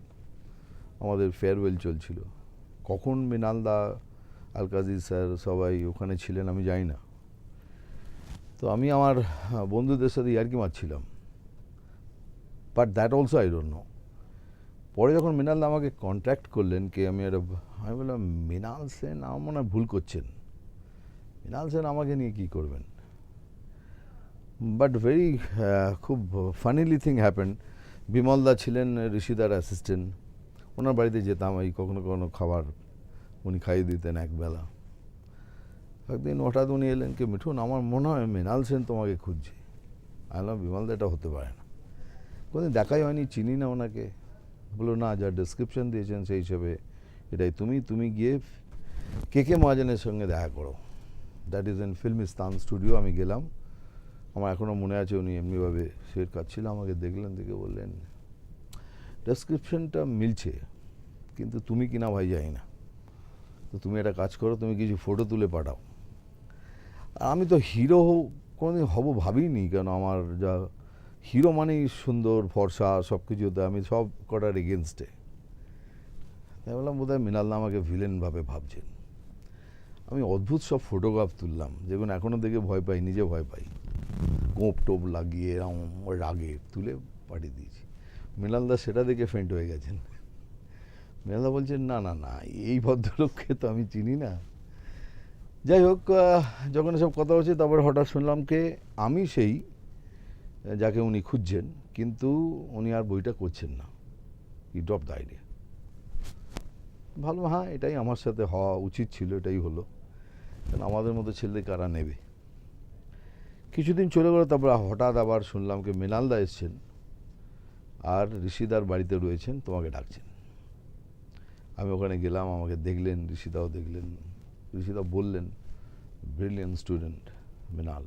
Speaker 5: আমাদের ফেয়ারওয়েল চলছিল। কখন মৃণালদা, আলকাজি স্যার সবাই ওখানে ছিলেন আমি জানি না। তো আমি আমার বন্ধুদের সাথে ইয়ার্কি মারছিলাম, but that also I don't know. পরে যখন মৃণালদা আমাকে কন্ট্যাক্ট করলেন কি আমি বললাম মৃণাল সেন আমার মনে হয় ভুল করছেন, মৃণাল সেন আমাকে নিয়ে কী করবেন। বাট ভেরি খুব ফানিলি থিং হ্যাপেন। বিমলদা ছিলেন ঋষিদার অ্যাসিস্ট্যান্ট, ওনার বাড়িতে যেতাম, এই কখনো কখনো খাবার উনি খাইয়ে দিতেন একবেলা। একদিন হঠাৎ উনি এলেন কি মিঠুন আমার মনে হয় মৃণাল সেন তোমাকে খুঁজছে। আমি বললাম বিমলদা এটা হতে পারে না, কোনোদিন দেখাই হয়নি, চিনি না ওনাকে। বললো না, যা ডেসক্রিপশন দিয়েছেন সেই হিসেবে এটাই তুমি গিয়ে কে মহাজনের সঙ্গে দেখা করো। That is in Filmistan studio. আমি গেলাম, আমার এখনও মনে আছে উনি এমনিভাবে সেট কাটছিল, আমাকে দেখলেন, দেখে বললেন ডেসক্রিপশনটা মিলছে কিন্তু তুমি কিনা ভাই যাই না, তো তুমি একটা কাজ করো, তুমি কিছু ফটো তুলে পাঠাও। আর আমি তো হিরো কোনোদিন হব ভাবিনি, কেন আমার যা হিরো মানেই সুন্দর ফর্সা সব কিছুতে, আমি সব কটার এগেনস্টে। তাই বললাম বোধহয় মৃণালদা আমাকে ভিলেনভাবে ভাবছেন। আমি অদ্ভুত সব ফটোগ্রাফ তুললাম, যেগুলো এখনও দেখে ভয় পাই, নিজে ভয় পাই, কোপ টোপ লাগিয়ে এরকম রাগে তুলে পাঠিয়ে দিয়েছি। মৃণালদা সেটা দেখে ফেন্ট হয়ে গেছেন। মৃণালদা বলছেন না না না, এই ভদ্রলোককে তো আমি চিনি না। যাই হোক, যখন এসব কথা হচ্ছে তারপরে হঠাৎ শুনলাম কে আমি সেই যাকে উনি খুঁজছেন, কিন্তু উনি আর বইটা করছেন না, ই ড্রপ দ্য আইডিয়া। ভালো, হ্যাঁ এটাই আমার সাথে হওয়া উচিত ছিল, এটাই হলো, কারণ আমাদের মতো ছেলে কারা নেবে। কিছুদিন চলে গেল, তারপর হঠাৎ আবার শুনলাম কি মৃণালদা এসছেন আর ঋষিদার বাড়িতে রয়েছেন, তোমাকে ডাকছেন। আমি ওখানে গেলাম, আমাকে দেখলেন, ঋষিদাও দেখলেন। ঋষিদা বললেন ব্রিলিয়েন্ট স্টুডেন্ট মৃণাল,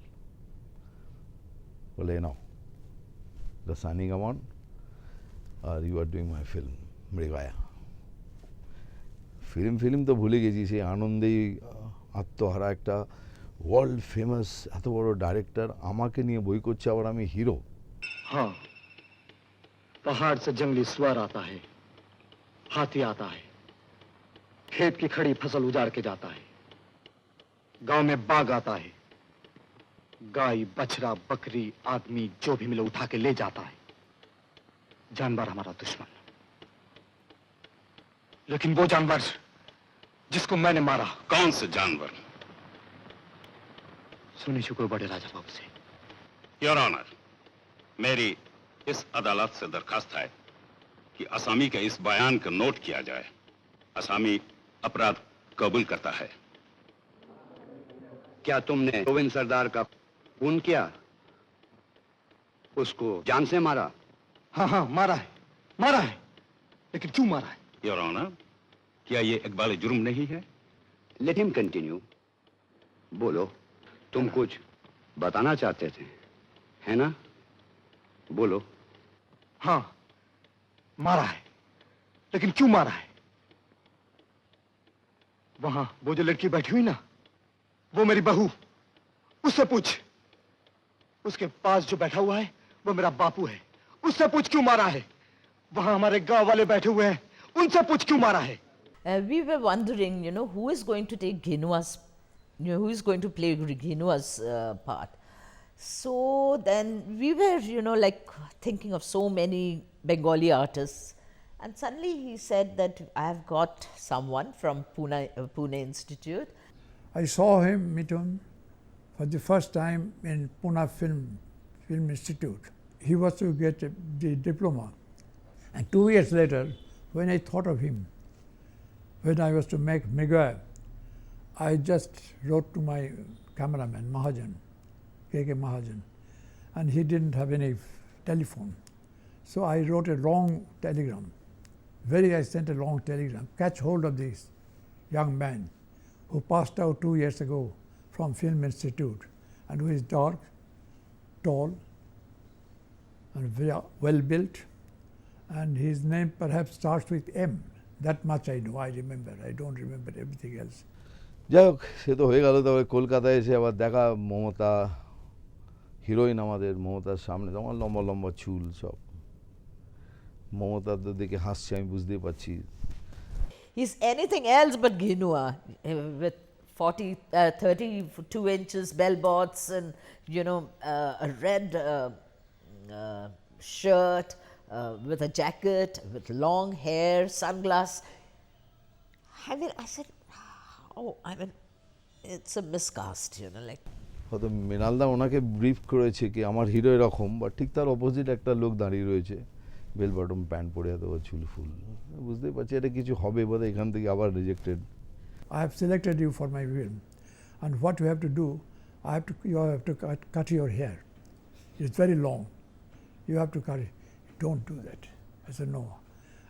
Speaker 5: বলে now the signing on are you are doing my film.
Speaker 12: Mrigaya. Film তো ভুলে গেছি, সেই আনন্দেই আত্মহারা একটা ওয়ার্ল্ড ফেমাস এত বড় ডাইরেক্টর আমাকে নিয়ে বই করছে, আবার আমি হিরো।
Speaker 20: हाँ, पहाड़ से जंगली स्वर आता है, हाथी आता है, खेत की खड़ी फसल उजाड़ के जाता है, गांव में बाघ आता है, गाय बछड़ा बकरी आदमी जो भी मिले उठा के ले जाता है। जानवर हमारा दुश्मन, लेकिन वो जानवर जिसको मैंने मारा।
Speaker 6: कौन से जानवर?
Speaker 20: सुनी शुक्र बड़े राजा बाबू से।
Speaker 6: योर ऑनर, मेरी इस अदालत से दरखास्त है कि असामी के इस बयान को नोट किया जाए। असामी अपराध कबूल करता है।
Speaker 20: क्या तुमने गोविंद सरदार का खून किया? उसको जान से मारा? हाँ हाँ, मारा है, लेकिन क्यों मारा है?
Speaker 6: योर ऑनर, क्या ये इकबाल जुर्म नहीं है?
Speaker 20: Let him continue. बोलो, तुम कुछ बताना चाहते थे, है ना? बोलो। हाँ, मारा है, लेकिन क्यों मारा है? वहां वो जो लड़की बैठी हुई ना, वो मेरी बहू, उससे पूछ। उसके पास जो बैठा हुआ है वो मेरा बापू है, उससे पूछ क्यों मारा है। वहां हमारे गांव वाले बैठे हुए हैं, उनसे पूछ क्यों मारा है।
Speaker 11: We were wondering, who is going to take Ghinua's, who is going to play Ghinua's part. So then we were, like thinking of so many Bengali artists, and suddenly he said that I have got someone from Pune Institute.
Speaker 2: I saw him, meet him for the first time in Pune Film Institute. He was to get the diploma, and 2 years later, when I thought of him, when I was to make Mrigayaa, I just wrote to my cameraman, Mahajan, K.K. Mahajan, and he didn't have any telephone. So I wrote a long telegram. I sent a long telegram, catch hold of this young man who passed out 2 years ago from Film Institute and who is dark, tall, and very well built, and his name perhaps starts with M. That much I know, I remember. I don't remember everything else.
Speaker 12: যাই হোক, সে তো হয়ে গেল। তবে কলকাতায় এসে আবার দেখা মমতা, হিরোইন আমাদের মমতার সামনে, তোমার লম্বা লম্বা চুল সব। মমতার তো দেখে হাসছে, আমি বুঝতেই পারছি।
Speaker 11: He's anything else but Ghinua, with 32 inches bell botts and a red shirt, with a jacket, with long hair, sunglass. I said, it's a miscast, like.
Speaker 12: হয়তো মৃণালদা ওনাকে ব্রিফ করেছে কি আমার হিরো এরকম, বা ঠিক তার অপোজিট একটা লোক দাঁড়িয়ে রয়েছে, বেল বটম প্যান্ট পরে এত চুল ফুল। বুঝতেই পারছি এটা কিছু হবে বোধহয়, এখান থেকে আবার rejected.
Speaker 2: I have selected you for my film, and what you have to do, you have to cut your hair. It's very long. You have to cut it. Don't do that. I said, no.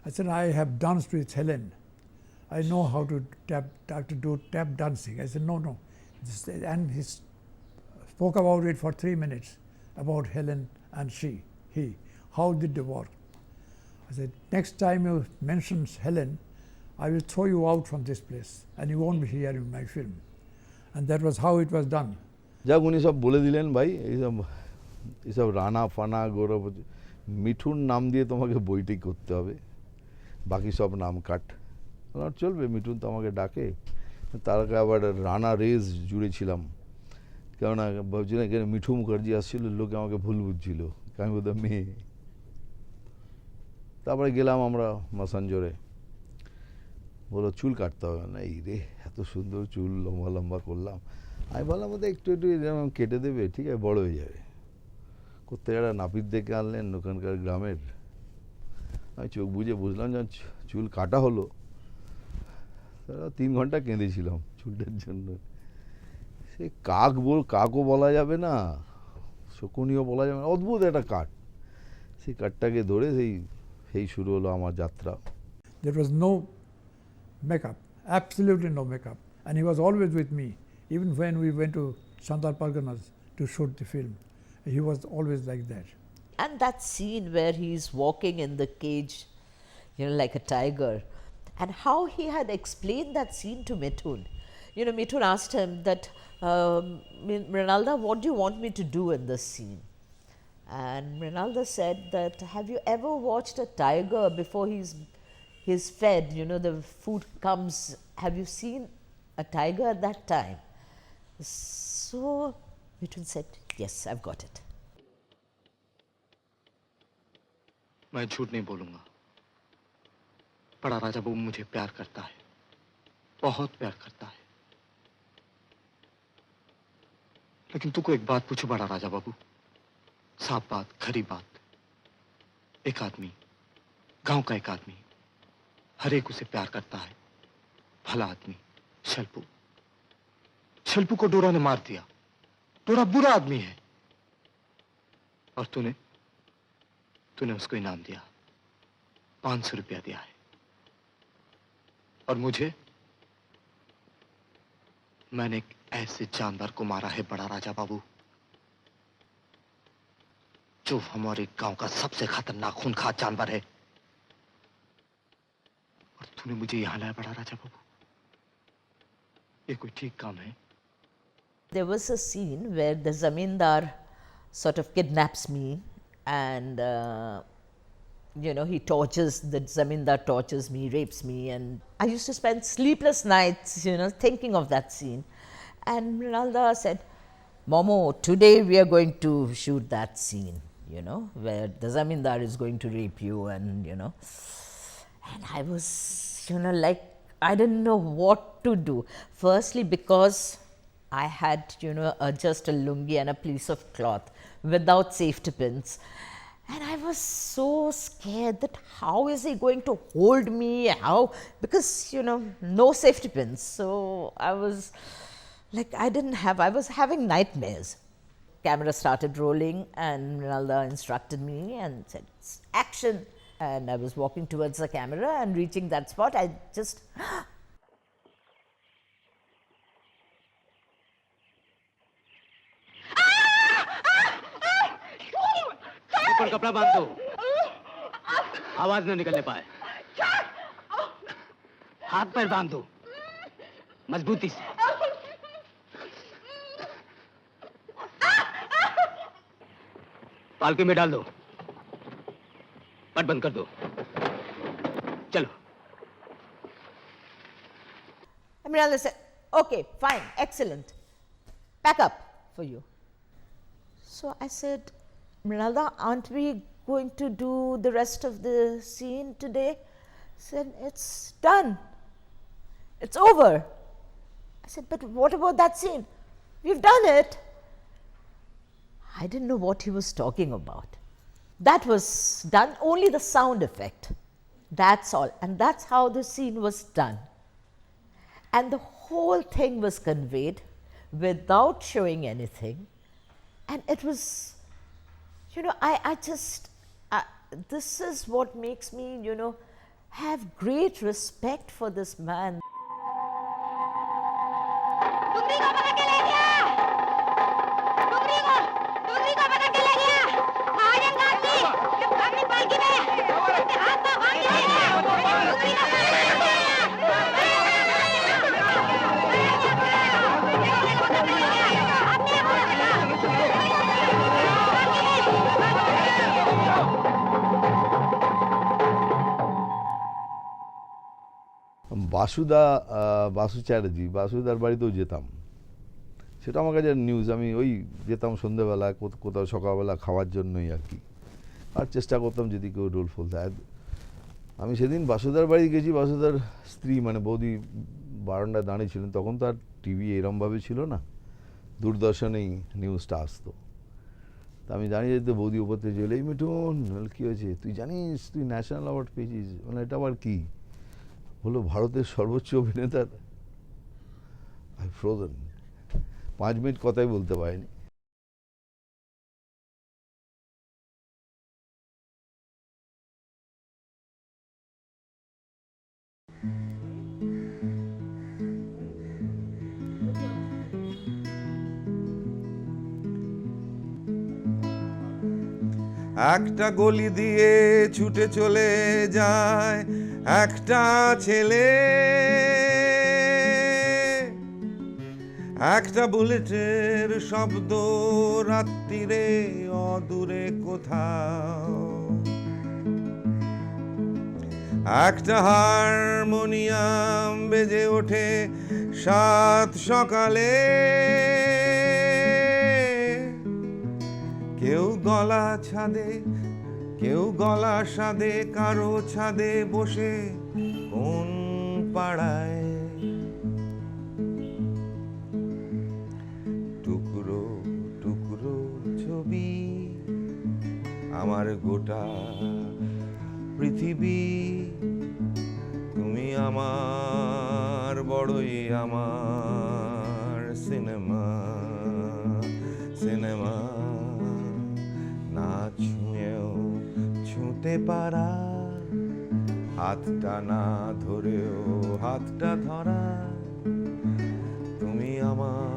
Speaker 2: I said, I have danced with Helen. I know how to do tap dancing. I said, no. And he spoke about it for 3 minutes, about Helen and he. How did they work? I said, next time you mention Helen, I will throw you out from this place and you won't be here in my film. And that was how it was done.
Speaker 12: যাক, উনি সব বলে দিলেন ভাই, এইসব রানা ফানা গৌরব, মিঠুন নাম দিয়ে তোমাকে বইটি করতে হবে, বাকি সব নাম কাট। চলবে, মিঠুন তো আমাকে ডাকে। তার আগে আবার রানা রেজ জুড়েছিলাম, কেননা ভাবছিলাম এখানে মিঠু মুখার্জি আসছিল, লোকে আমাকে ভুল বুঝছিল, আমি বোধহয় মেয়ে। তারপরে গেলাম আমরা মাসাঞ্জরে, বলো চুল কাটতে হবে না। এই রে, এত সুন্দর চুল লম্বা লম্বা করলাম। আমি বললাম বোধহয় একটু যেমন কেটে দেবে, ঠিক আছে, বড় হয়ে যাবে। কোথায় একটা নাপিত দেখে আনলেন ওখানকার গ্রামের, আমি চোখ বুঝে বুঝলাম যখন চুল কাটা হলো, 3 ঘন্টা কেঁদেছিলাম চুলটার জন্য। সে কাকও বলা যাবে না, শকুনিও বলা যাবে না, অদ্ভুত একটা কাঠ। সেই কাঠটাকে ধরে সেই শুরু হলো আমার যাত্রা।
Speaker 2: There was no makeup, absolutely no makeup, and he was always with me. Even when we went to Sandal Parganas to shoot the film, he was always like that.
Speaker 11: And that scene where he's walking in the cage, like a tiger. And how he had explained that scene to Mithun. Mithun asked him that, Mrinalda, what do you want me to do in this scene? And Mrinalda said that, have you ever watched a tiger before he's fed, the food comes, have you seen a tiger at that time? So Mithun said, yes, I've got it.
Speaker 20: मैं झूठ नहीं बोलूंगा, बड़ा राजा बाबू मुझे प्यार करता है, बहुत प्यार करता है। लेकिन तुमको एक बात पूछो बड़ा राजा बाबू, साफ बात, खरी बात। एक आदमी, गांव का एक आदमी, हर एक उसे प्यार करता है, भला आदमी, शल्पू। शल्पू को डोरा ने मार दिया, डोरा बुरा आदमी है, और तूने उसको इनाम दिया, 500 रुपया दिया है। और मुझे, मैंने एक ऐसे जानवर को मारा है बड़ा राजा बाबू, जो हमारे गांव का सबसे खतरनाक खूंखार जानवर है, और तूने मुझे यहां लाया बड़ा राजा बाबू। ये कोई ठीक काम है?
Speaker 11: There was a scene where the zamindar sort of kidnaps me, and he tortures, the zamindar tortures me, rapes me, and I used to spend sleepless nights, thinking of that scene. And Mrinalda said, Momo, today we are going to shoot that scene, where the zamindar is going to rape you, and and I was, like, I didn't know what to do. Firstly, because I had, just a lungi and a piece of cloth without safety pins. And I was so scared that how is he going to hold me? How? Because, no safety pins. So I was like, I was having nightmares. Camera started rolling, and Rinalda instructed me and said, action. And I was walking towards the camera, and reaching that spot, I just
Speaker 21: ऊपर कपड़ा बांध दो, आवाज न निकलने पाए। हाथ पैर बांध दो, मजबूती से। पालकी में डाल दो, पट बंद कर दो, चलो।
Speaker 11: Mrinalda said, okay, fine, excellent, pack up for you. So I said, Mrinalda, aren't we going to do the rest of the scene today? She said, it's done, it's over. I said, but what about that scene? We've done it. I didn't know what he was talking about. That was done, only the sound effect, that's all. And that's how the scene was done. And the whole thing was conveyed without showing anything. And it was, this is what makes me, have great respect for this man.
Speaker 12: Basu Chatterjee, বাসুদার বাড়িতেও যেতাম। সেটা আমার কাছে news. আমি ওই যেতাম সন্ধ্যেবেলা, কোথাও সকালবেলা খাওয়ার জন্যই আর কি, আর চেষ্টা করতাম যদি কেউ রোল ফুল দেয়। আমি সেদিন বাসুদার বাড়ি গেছি, বাসুদার স্ত্রী মানে বৌদি বারান্দায় দাঁড়িয়ে ছিলেন। তখন তো আর টিভি এরমভাবে ছিল না, দূরদর্শনেই নিউজটা আসতো। তা আমি দাঁড়িয়ে যেতে বৌদি উপর থেকে চলে, এই মিঠুন, কী হয়েছে, তুই জানিস তুই ন্যাশনাল অ্যাওয়ার্ড পেয়েছিস? মানে এটা আবার কি? হলো ভারতের সর্বোচ্চ অভিনেতার। আই ফ্রোজেন, 5 মিনিট কথাই বলতে পারিনি।
Speaker 5: একটা গলি দিয়ে ছুটে চলে যায় একটা ছেলে, একটা বুলেটের শব্দ রাত্রিরে অদূরে কোথাও, একটা হারমোনিয়াম বেজে ওঠে সাত সকালে, কেউ গলা ছাদে, কেউ গলা সাদে, কারো ছাদে বসে কোন পাড়ায়। টুকরো টুকরো ছবি আমার গোটা পৃথিবী, তুমি আমার বড়ই আমার সিনেমা, সিনেমা না ছুঁয়েও ছুঁতে পারা, হাতটা না ধরেও হাতটা ধরা, তুমি আমার